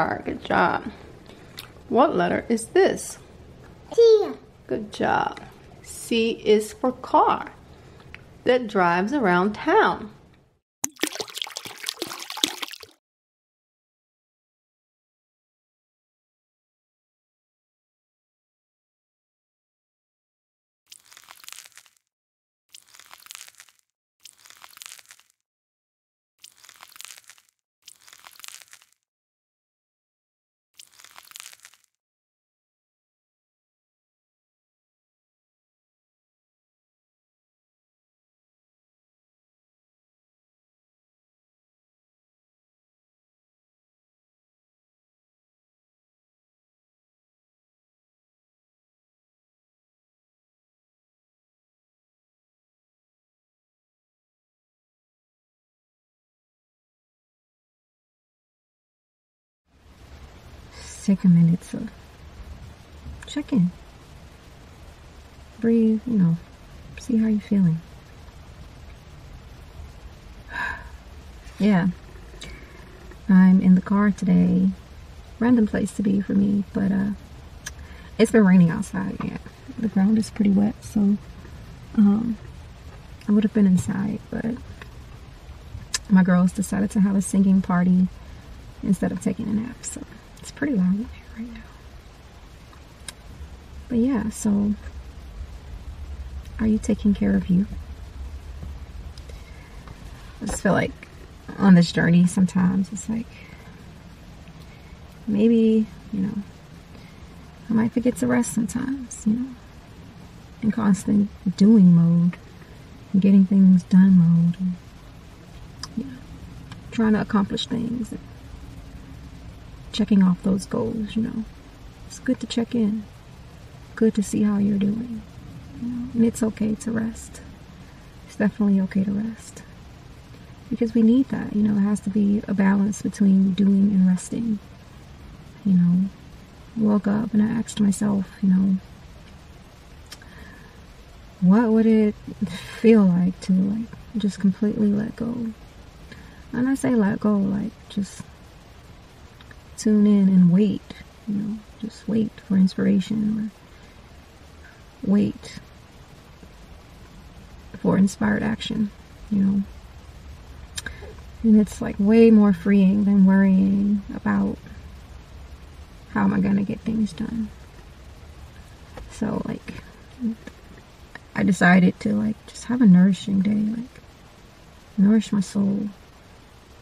car. Good job. What letter is this? T. Good job. C is for car that drives around town. Take a minute to check in, breathe, see how you're feeling. Yeah, I'm in the car today. Random place to be for me, but it's been raining outside. Yeah, the ground is pretty wet, so I would have been inside, but my girls decided to have a singing party instead of taking a nap, so it's pretty loud in here right now. But yeah, so are you taking care of you? I just feel like on this journey sometimes it's like maybe, I might forget to rest sometimes, in constant doing mode, and getting things done mode, and, trying to accomplish things. Checking off those goals, it's good to check in, good to see how you're doing, and it's okay to rest. It's definitely okay to rest, because we need that. It has to be a balance between doing and resting. Woke up and I asked myself, what would it feel like to just completely let go? And I say let go, just tune in and wait, just wait for inspiration, or wait for inspired action, and it's way more freeing than worrying about how am I gonna get things done. So I decided to just have a nourishing day, nourish my soul,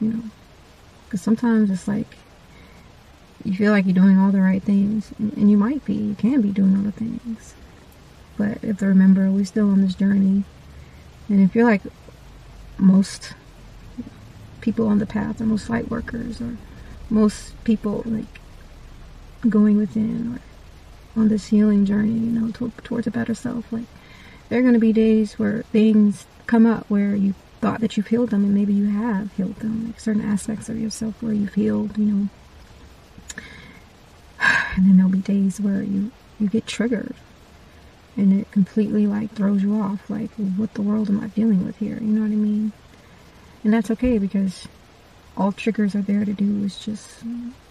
because sometimes it's you feel like you're doing all the right things, and you can be doing all the things, but if to remember, we're still on this journey. And if you're most people on the path, or most light workers, or most people going within, or on this healing journey, towards a better self, there are going to be days where things come up where you thought that you've healed them, and maybe you have healed them, certain aspects of yourself where you've healed, and then there'll be days where you get triggered, and it completely throws you off, what the world am I dealing with here, you know what I mean? And that's okay, because all triggers are there to do is just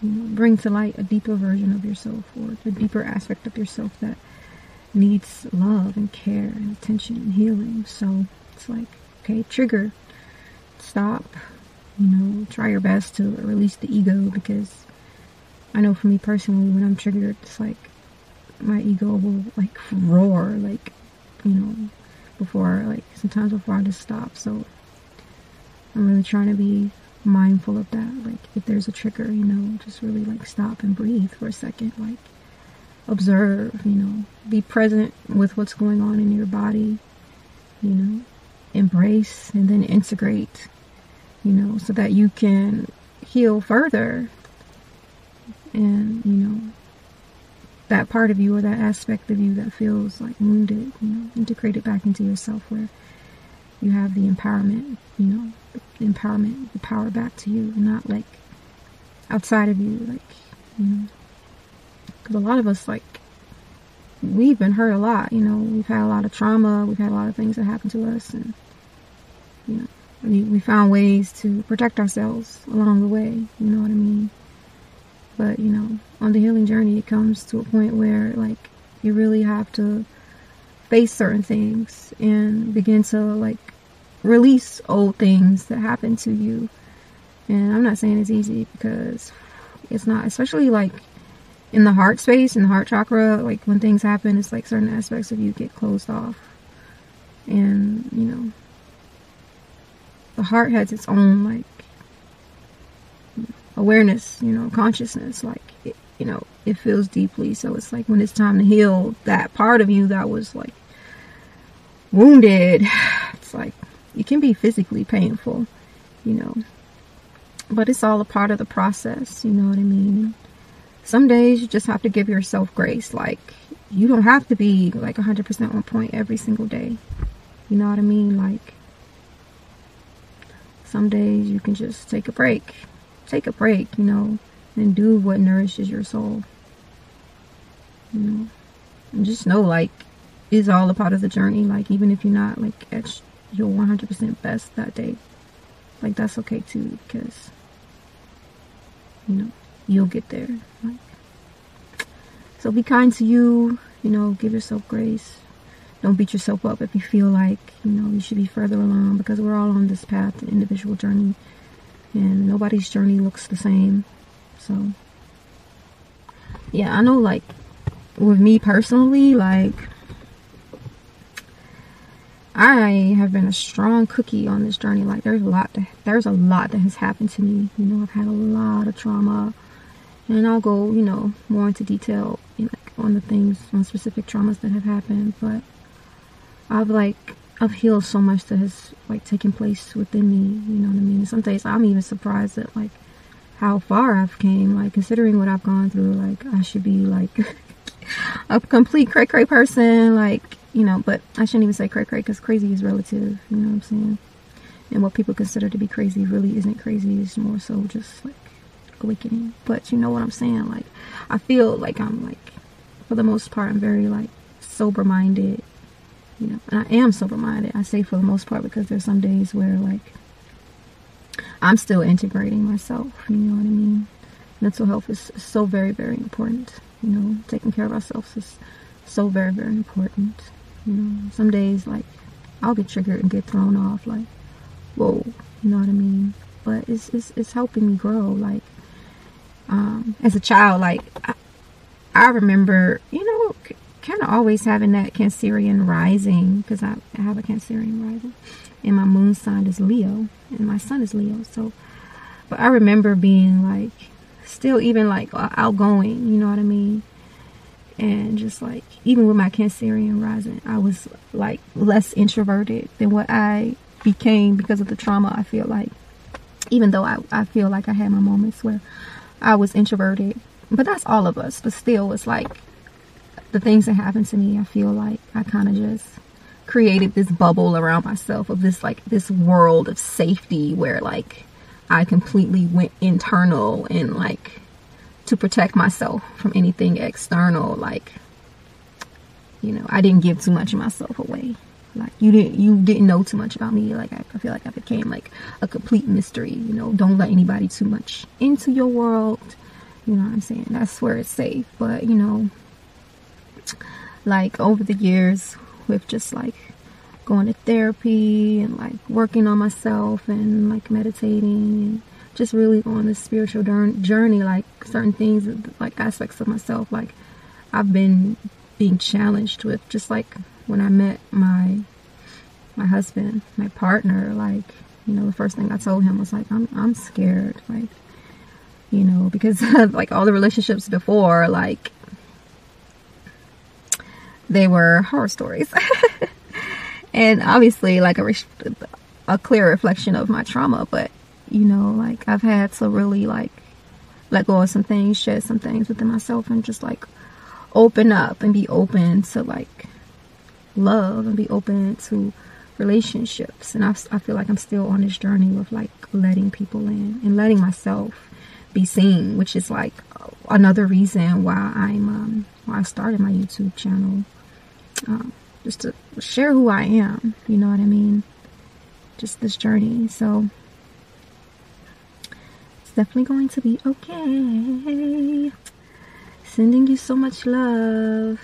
bring to light a deeper version of yourself, or a deeper aspect of yourself that needs love and care and attention and healing. So it's okay, trigger, stop, try your best to release the ego, because I know for me personally, when I'm triggered, it's my ego will roar, sometimes before I just stop. So I'm really trying to be mindful of that. If there's a trigger, just really stop and breathe for a second, observe, be present with what's going on in your body, embrace and then integrate, so that you can heal further. And, that part of you, or that aspect of you that feels wounded, integrate it back into yourself, where you have the empowerment, the power back to you, and not outside of you, because a lot of us, we've been hurt a lot, we've had a lot of trauma, we've had a lot of things that happened to us, and, we found ways to protect ourselves along the way, you know what I mean? But, you know, on the healing journey, it comes to a point where, like, you really have to face certain things and begin to, like, release old things that happened to you. And I'm not saying it's easy, because it's not, especially, like, in the heart space, in the heart chakra. Like, when things happen, it's like certain aspects of you get closed off. And, you know, the heart has its own, like, awareness, you know, consciousness. Like, it, you know, it feels deeply. So it's like, when it's time to heal that part of you that was, like, wounded, it's like, it can be physically painful, you know, but it's all a part of the process, you know what I mean? Some days you just have to give yourself grace. Like, you don't have to be like 100% on point every single day. You know what I mean? Like, some days you can just take a break, you know, and do what nourishes your soul, you know, and just know, like, it's all a part of the journey. Like, even if you're not, like, at your 100% best that day, like, that's okay too, because, you know, you'll get there. Like, so be kind to you, you know, give yourself grace. Don't beat yourself up if you feel like, you know, you should be further along, because we're all on this path, the individual journey, and nobody's journey looks the same. So, yeah, I know, like, with me personally, like, I have been a strong cookie on this journey. Like, there's a lot that has happened to me. You know, I've had a lot of trauma, and I'll go, you know, more into detail, you know, like, on the things, on specific traumas that have happened. But I've healed so much that has, like, taken place within me. You know what I mean? Some days I'm even surprised at, like, how far I've came. Like, considering what I've gone through, like, I should be, like, a complete cray-cray person, like, you know, but I shouldn't even say cray-cray, because crazy is relative, you know what I'm saying? And what people consider to be crazy really isn't crazy. It's more so just, like, awakening. But you know what I'm saying? Like, I feel like I'm, like, for the most part, I'm very, like, sober-minded, you know, and I am sober-minded. I say for the most part, because there's some days where, like, I'm still integrating myself, you know what I mean? Mental health is so very, very important. You know, taking care of ourselves is so very, very important. You know, some days, like, I'll get triggered and get thrown off, like, whoa, you know what I mean? But it's helping me grow. Like, as a child, like, I remember, you know, kind of always having that Cancerian rising, because I have a Cancerian rising, and my moon sign is Leo, and my sun is Leo. So, but I remember being, like, still even, like, outgoing, you know what I mean? And just, like, even with my Cancerian rising, I was, like, less introverted than what I became because of the trauma. I feel like, even though I feel like I had my moments where I was introverted, but that's all of us. But still, it's like, the things that happened to me, I feel like I kind of just created this bubble around myself of this, like, this world of safety where, like, I completely went internal, and, like, to protect myself from anything external. Like, you know, I didn't give too much of myself away. Like, you didn't know too much about me. Like, I feel like I became, like, a complete mystery. You know, don't let anybody too much into your world. You know what I'm saying? That's where it's safe. But, you know, like, over the years, with just, like, going to therapy and, like, working on myself and, like, meditating and just really on this spiritual journey, like, certain things, like, aspects of myself, like, I've been being challenged with. Just like when I met my husband, my partner, like, you know, the first thing I told him was, like, I'm scared, like, you know, because like, all the relationships before, like, they were horror stories. And obviously, like, a clear reflection of my trauma. But, you know, like, I've had to really, like, let go of some things, shed some things within myself, and just, like, open up and be open to, like, love, and be open to relationships. And I feel like I'm still on this journey with, like, letting people in and letting myself be seen, which is, like, another reason why why I started my YouTube channel. Just to share who I am, you know what I mean? Just this journey. So definitely going to be okay. Sending you so much love.